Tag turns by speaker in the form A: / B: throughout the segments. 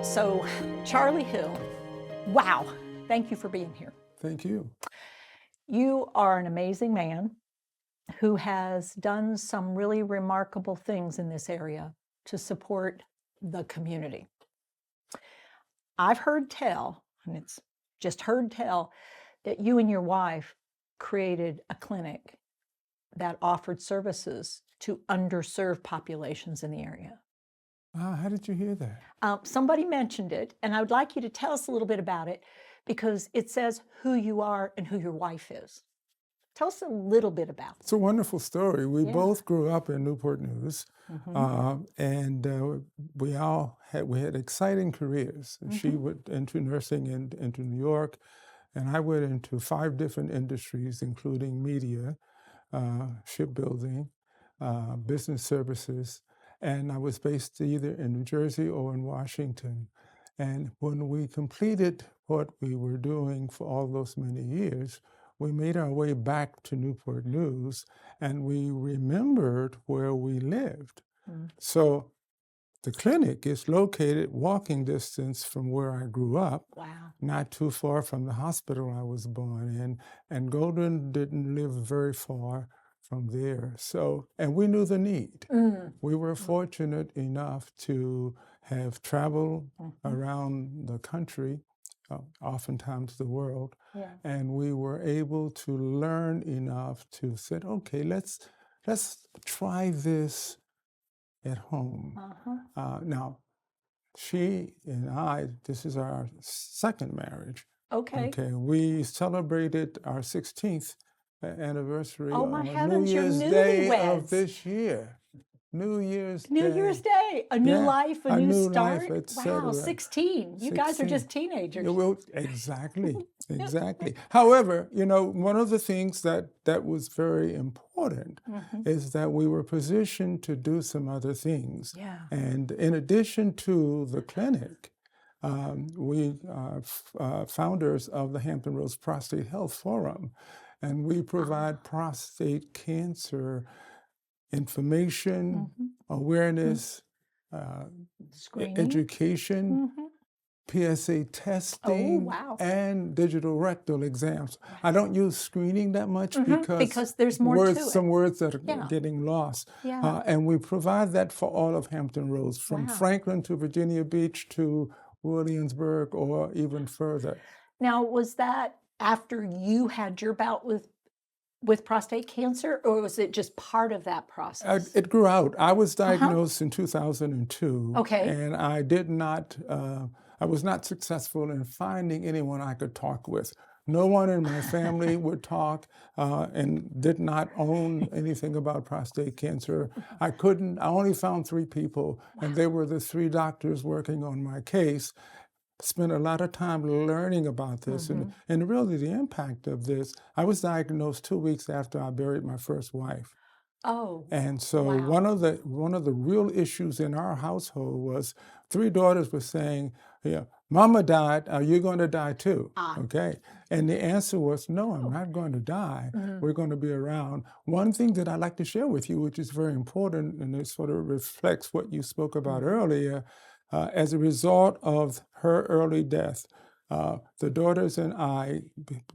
A: So, Charlie Hill, wow, thank you for being here.
B: Thank you.
A: You are an amazing man who has done some really remarkable things in this area to support the community. I've heard tell, and it's just heard tell, that you and your wife created a clinic that offered services to underserved populations in the area.
B: How did you hear that?
A: Somebody mentioned it, and I would like you to tell us a little bit about it because it says who you are and who your wife is. Tell us a little bit about
B: It's a wonderful story. We
A: Yeah.
B: both grew up in Newport News, and we had exciting careers. She went into nursing into New York, and I went into 5 different industries, including media, shipbuilding, business services, and I was based either in New Jersey or in Washington. And when we completed what we were doing for all those many years, we made our way back to Newport News, and we remembered where we lived. So the clinic is located walking distance from where I grew up,
A: Wow.
B: not too far from the hospital I was born in, and Golden didn't live very far from there. So, and we knew the need. We were fortunate enough to have traveled around the country, oftentimes the world,
A: Yeah.
B: and we were able to learn enough to say, okay, let's try this at home. Now, she and I, this is our second marriage.
A: Okay.
B: Okay, we celebrated our 16th anniversary
A: Oh, my
B: on
A: heavens,
B: New
A: you're
B: Year's Day of
A: newlyweds.
B: this year. New Year's
A: New
B: Day.
A: Year's Day, a new
B: Yeah,
A: life, a
B: a
A: new
B: new
A: start.
B: life,
A: Wow,
B: etc.
A: 16. You guys are
B: 16.
A: just teenagers.
B: Yeah, well, exactly, exactly. However, one of the things that was very important is that we were positioned to do some other things.
A: Yeah.
B: And in addition to the clinic, we are founders of the Hampton Roads Prostate Health Forum, and we provide prostate cancer information, awareness,
A: Screening.
B: education, PSA testing,
A: wow.
B: and digital rectal exams. I don't use screening that much
A: Because there's more to
B: some
A: it.
B: words that are
A: Yeah.
B: getting lost.
A: Yeah.
B: And we provide that for all of Hampton Roads, from
A: Wow.
B: Franklin to Virginia Beach to Williamsburg or even further.
A: Now, was that after you had your bout with prostate cancer, or was it just part of that process?
B: It grew out. I was diagnosed in 2002.
A: Okay.
B: And I was not successful in finding anyone I could talk with. No one in my family would talk and did not own anything about prostate cancer. I only found 3 people, and they were the 3 doctors working on my case. Spent a lot of time learning about this and really the impact of this. I was diagnosed 2 weeks after I buried my first wife.
A: Oh.
B: And so
A: Wow.
B: one of the real issues in our household was 3 daughters were saying, yeah, Mama died, are you going to die too? Okay. And the answer was, no, I'm not going to die. We're going to be around. One thing that I'd like to share with you, which is very important, and it sort of reflects what you spoke about earlier, as a result of her early death, the daughters and I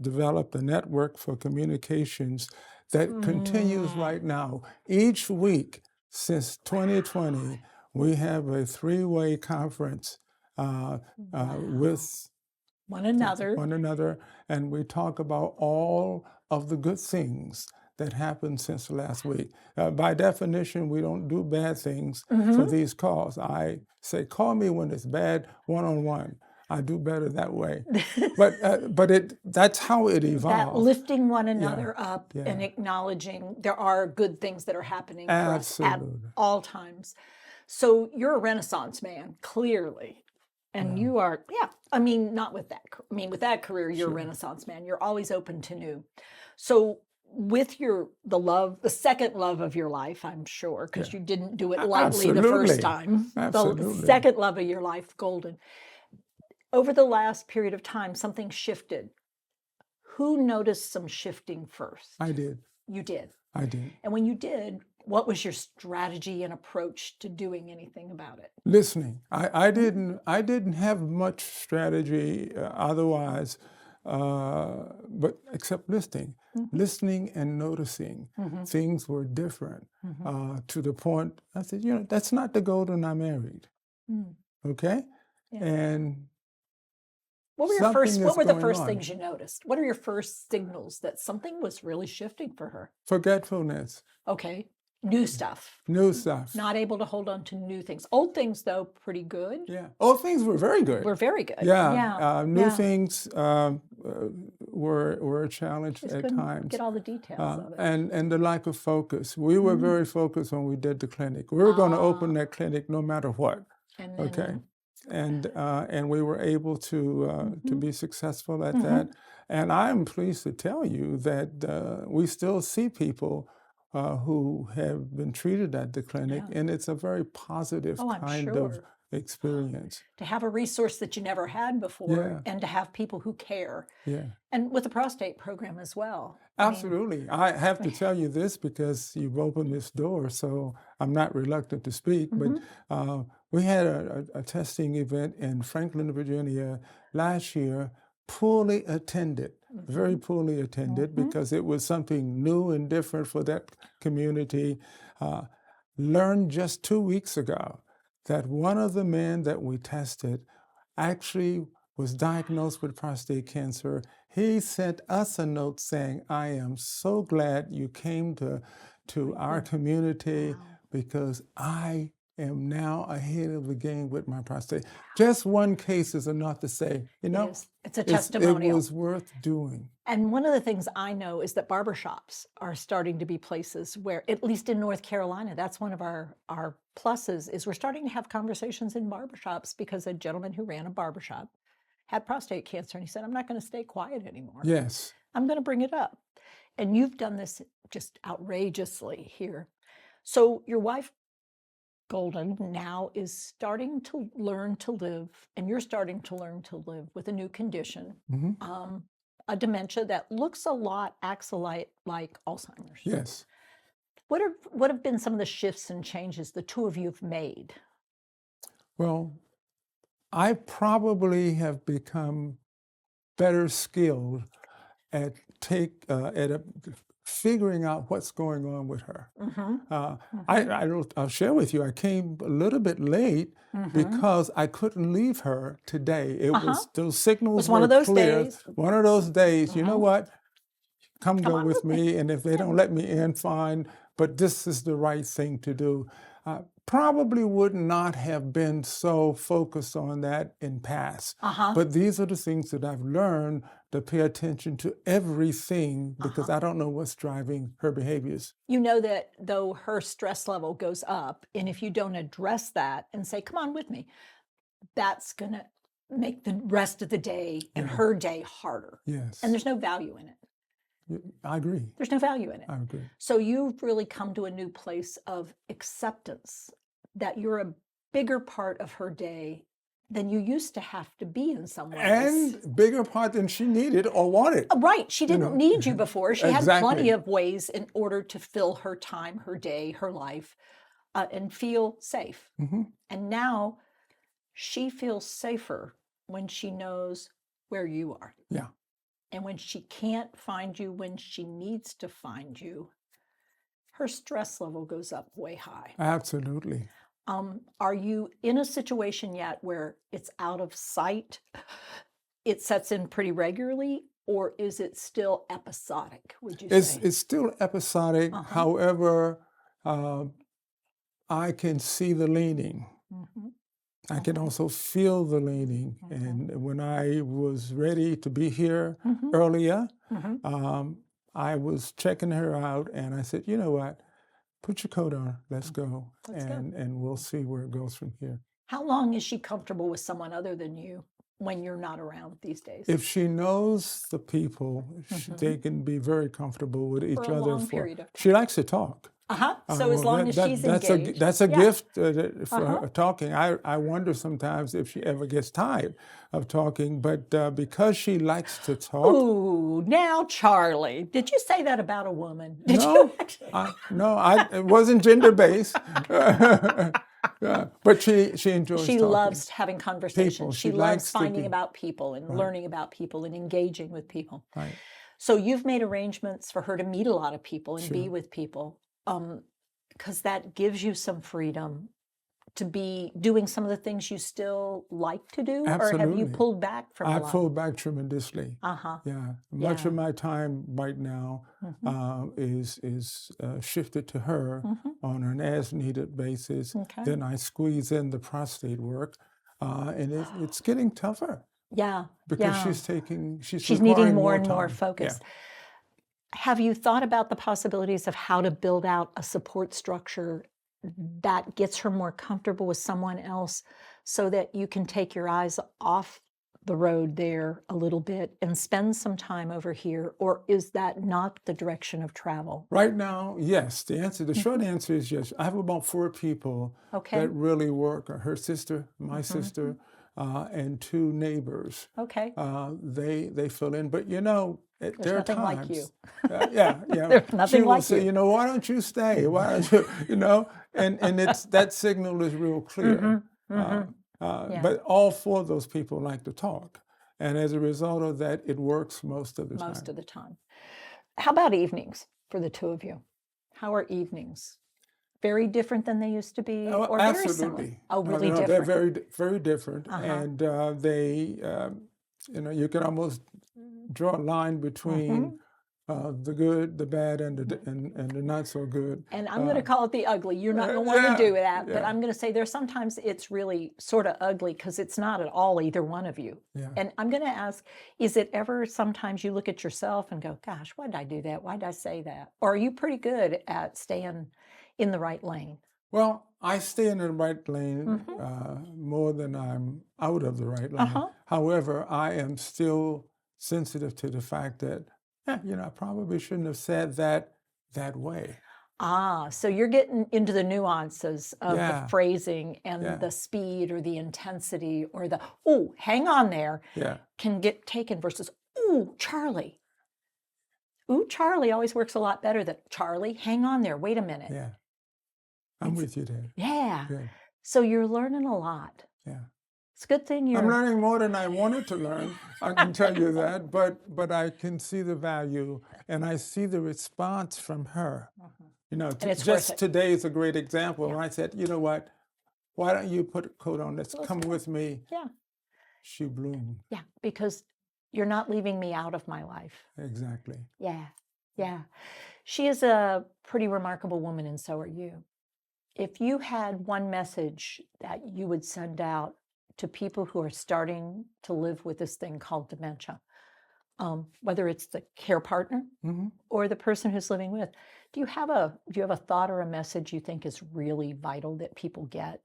B: developed a network for communications that continues right now. Each week since 2020, we have a 3-way conference with
A: One another.
B: and we talk about all of the good things that happened since last week. By definition, we don't do bad things for these calls. I say, call me when it's bad, one-on-one. I do better that way. But that's how it evolved.
A: That lifting one another up and acknowledging there are good things that are happening for us at all times. So you're a Renaissance man, clearly. And you are, I mean, not with that. I mean, with that career, you're a Renaissance man. You're always open to new. So with the second love of your life, I'm sure, because you didn't do it lightly the first time. The second love of your life, Golden. Over the last period of time, something shifted. Who noticed some shifting first?
B: I did.
A: You did.
B: I did.
A: And when you did, what was your strategy and approach to doing anything about it?
B: Listening. I didn't have much strategy otherwise, but except listening. Listening and noticing things were different to the point I said, that's not the Golden I married. Okay?
A: Yeah.
B: And
A: what were the first things you noticed? What are your first signals that something was really shifting for her?
B: Forgetfulness.
A: Okay. New stuff.
B: New stuff.
A: Not able to hold on to new things. Old things, though, pretty good.
B: Yeah. Old things were very good.
A: Were very good.
B: Yeah. New things were a challenge
A: Just
B: at
A: couldn't
B: times.
A: get all the details of it.
B: And the lack of focus. We were very focused when we did the clinic. We were going to open that clinic no matter what.
A: And then,
B: okay. And we were able to be successful at that. And I'm pleased to tell you that we still see people who have been treated at the clinic, and it's a very positive kind of experience.
A: To have a resource that you never had before, and to have people who care.
B: Yeah.
A: And with the prostate program as well.
B: Absolutely. I have to tell you this because you've opened this door, so I'm not reluctant to speak. But we had a testing event in Franklin, Virginia last year, poorly attended, very poorly attended, because it was something new and different for that community. Learned just 2 weeks ago that one of the men that we tested actually was diagnosed with prostate cancer. He sent us a note saying, I am so glad you came to our community because I am now ahead of the game with my prostate. Just one case is enough to say,
A: it's a testimonial.
B: It was worth doing.
A: And one of the things I know is that barbershops are starting to be places where, at least in North Carolina, that's one of our pluses, is we're starting to have conversations in barbershops because a gentleman who ran a barbershop had prostate cancer, and he said, I'm not going to stay quiet anymore.
B: Yes.
A: I'm going to bring it up. And you've done this just outrageously here. So your wife, Golden, now is starting to learn to live, and you're starting to learn to live with a new condition, a dementia that looks a lot, acts a lot like Alzheimer's.
B: Yes.
A: What have been some of the shifts and changes the two of you have made?
B: Well, I probably have become better skilled at figuring out what's going on with her. I'll share with you, I came a little bit late because I couldn't leave her today. It was, those signals were
A: one of those
B: clear.
A: days.
B: One of those days, you know what? Come go with me, and if they don't let me in, fine, but this is the right thing to do. Probably would not have been so focused on that in past. But these are the things that I've learned to pay attention to everything because I don't know what's driving her behaviors.
A: You know that though her stress level goes up, and if you don't address that and say, come on with me, that's going to make the rest of the day and her day harder.
B: Yes.
A: And there's no value in it.
B: I agree.
A: There's no value in it.
B: I agree.
A: So you've really come to a new place of acceptance that you're a bigger part of her day than you used to have to be in some ways.
B: And bigger part than she needed or wanted.
A: Right. She didn't need you before. She had
B: Exactly.
A: plenty of ways in order to fill her time, her day, her life, and feel safe. And now she feels safer when she knows where you are.
B: Yeah.
A: And when she can't find you when she needs to find you, her stress level goes up way high.
B: Absolutely.
A: Are you in a situation yet where it's out of sight? It sets in pretty regularly, or is it still episodic, would you say?
B: It's still episodic. However, I can see the leaning. I can also feel the leaning. And when I was ready to be here earlier, I was checking her out, and I said, you know what? Put your coat on, let's go. And we'll see where it goes from here.
A: How long is she comfortable with someone other than you when you're not around these days?
B: If she knows the people, they can be very comfortable with each
A: For a
B: other.
A: long period of time.
B: She likes to talk.
A: So as long as she's engaged.
B: That's a gift for talking. I wonder sometimes if she ever gets tired of talking, but because she likes to talk.
A: Ooh, now Charlie, did you say that about a woman? Did
B: No,
A: you
B: it wasn't gender-based. But she enjoys
A: She
B: talking.
A: loves having conversations.
B: People.
A: She loves finding about people and learning about people and engaging with people.
B: Right.
A: So you've made arrangements for her to meet a lot of people and be with people, because that gives you some freedom to be doing some of the things you still like to do?
B: Absolutely.
A: Or have you pulled back from a lot?
B: I pulled back tremendously. Yeah. Much of my time right now is shifted to her on an as-needed basis.
A: Okay.
B: Then I squeeze in the prostate work, and it's getting tougher.
A: Yeah.
B: Because she's
A: needing more and more
B: time.
A: focus.
B: Yeah.
A: Have you thought about the possibilities of how to build out a support structure that gets her more comfortable with someone else so that you can take your eyes off the road there a little bit and spend some time over here? Or is that not the direction of travel?
B: Right now, yes. The short answer is yes. I have about 4 people that really work. Her sister, my sister, and 2 neighbors.
A: Okay.
B: They fill in, but there are
A: nothing
B: times.
A: like you.
B: Yeah.
A: There's nothing
B: she will
A: like
B: say,
A: you.
B: why don't you stay? Why don't you? And it's that signal is real clear. But all 4 of those people like to talk, and as a result of that, it works most of the time.
A: Most of the time. How about evenings for the 2 of you? How are evenings? Very different than they used to be, or very similar?
B: Absolutely.
A: Oh, really different.
B: They're very, very different, and they, you can almost draw a line between the good, the bad, and the not so good.
A: And I'm going to call it the ugly. You're not going to want to do that, but I'm going to say there's sometimes it's really sort of ugly because it's not at all either one of you.
B: Yeah.
A: And I'm going to ask, is it ever sometimes you look at yourself and go, gosh, why did I do that? Why did I say that? Or are you pretty good at staying in the right lane?
B: Well, I stay in the right lane more than I'm out of the right lane. However, I am still sensitive to the fact that, I probably shouldn't have said that way.
A: So you're getting into the nuances of the phrasing and the speed or the intensity or the, hang on there, can get taken versus, Charlie. Charlie always works a lot better than, Charlie, hang on there, wait a minute.
B: Yeah. I'm with you there.
A: Yeah.
B: Good.
A: So you're learning a lot.
B: Yeah.
A: It's a good thing
B: I'm learning more than I wanted to learn. I can tell you that, but I can see the value and I see the response from her. Just today is a great example. When I said, you know what, why don't you put a coat on? Let's come with me.
A: Yeah.
B: She bloomed.
A: Yeah, because you're not leaving me out of my life.
B: Exactly.
A: Yeah. Yeah. She is a pretty remarkable woman, and so are you. If you had one message that you would send out to people who are starting to live with this thing called dementia, whether it's the care partner or the person who's living with, do you have a thought or a message you think is really vital that people get?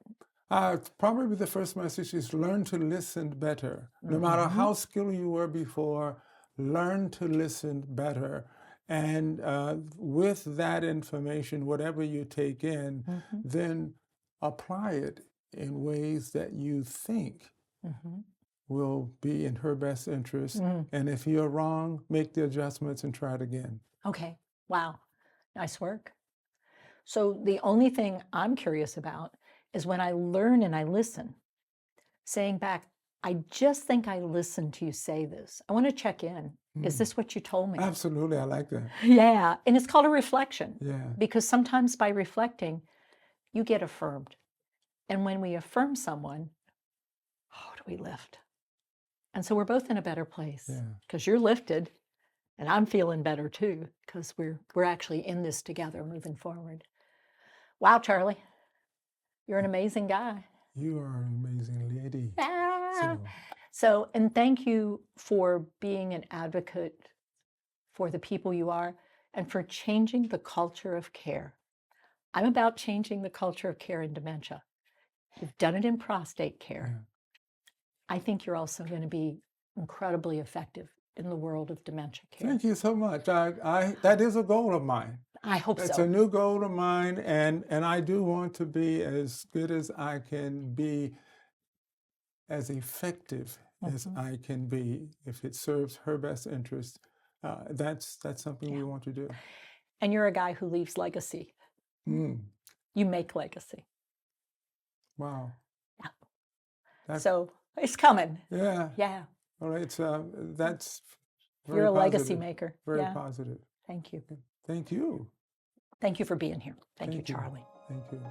B: Probably the first message is learn to listen better. No matter how skilled you were before, learn to listen better. And with that information, whatever you take in, then apply it in ways that you think will be in her best interest. And if you're wrong, make the adjustments and try it again.
A: Okay. Wow. Nice work. So the only thing I'm curious about is when I learn and I listen, saying back, I just think I listened to you say this. I want to check in. Is this what you told me?
B: Absolutely. I like that.
A: Yeah. And it's called a reflection.
B: Yeah.
A: Because sometimes by reflecting, you get affirmed. And when we affirm someone, do we lift? And so we're both in a better place because you're lifted and I'm feeling better too because we're actually in this together moving forward. Wow, Charlie, you're an amazing guy.
B: You are an amazing lady.
A: So, and thank you for being an advocate for the people you are and for changing the culture of care. I'm about changing the culture of care in dementia. You've done it in prostate care. I think you're also going to be incredibly effective in the world of dementia care.
B: Thank you so much. That is a goal of mine.
A: I hope
B: It's
A: so.
B: a new goal of mine, and I do want to be as good as I can be, as effective as I can be, if it serves her best interest. That's something we want to do.
A: And you're a guy who leaves legacy. You make legacy.
B: Wow.
A: Yeah. So it's coming.
B: Yeah.
A: Yeah.
B: Well, it's that's very
A: You're a
B: positive.
A: legacy maker.
B: Very positive.
A: Thank you.
B: Thank you.
A: Thank you for being here. Thank you, Charlie.
B: Thank you.